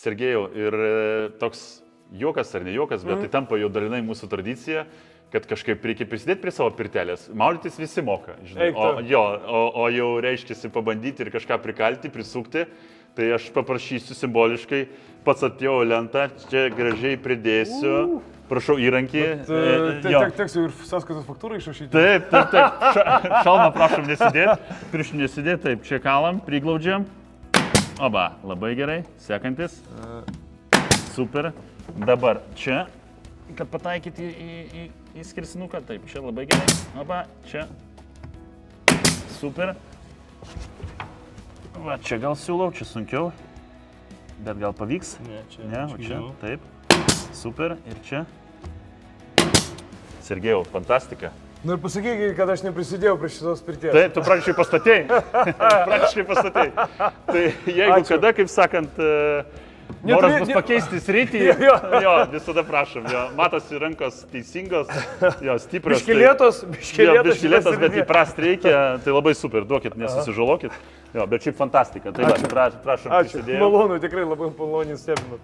Sergejau, ir toks juokas ar ne juokas, bet tai tampa jau dalinai mūsų tradicija, kad kažkaip reikia prisidėti prie savo pirtelės. Maudytis visi moka, žinai. O jau reiškia pabandyti ir kažką prikalti, prisukti, tai aš paprašysiu simboliškai, pats atėjau lentą, čia gražiai pridėsiu. Prašau įrankį. Teks jau ir sąskaitos faktūrą išrašyti. Taip. Šalmą prašom nesidėti. Prieš nesidėti, taip, čia kalam, priglaudžiam. Oba, labai gerai. Sekantis. Super. Dabar čia, kad pataikyti į skirsinuką. Taip, čia labai gerai. Oba, čia. Super. Va, čia gal siūlau, čia sunkiau. Bet gal pavyks? Ne, čia. Taip. Super. Ir čia. Sergejau, fantastika. Nu ir pasakyk, kad aš neprisidėjau prie šitos pirties. Taip, tu praktiškai pastatei. Tai jeigu Ačiū. Kada, kaip sakant, noras bus pakeisti sritį, jo, visada prašom. Jo, matosi rankos teisingos, jo, stiprios. Biškilėtos, bet įprast reikia, tai labai super, duokit, nesusižalokit. Jo, bet šiaip fantastika. Tai va, prašom prisidėjau. Malonu, tikrai labai maloniai stebinu.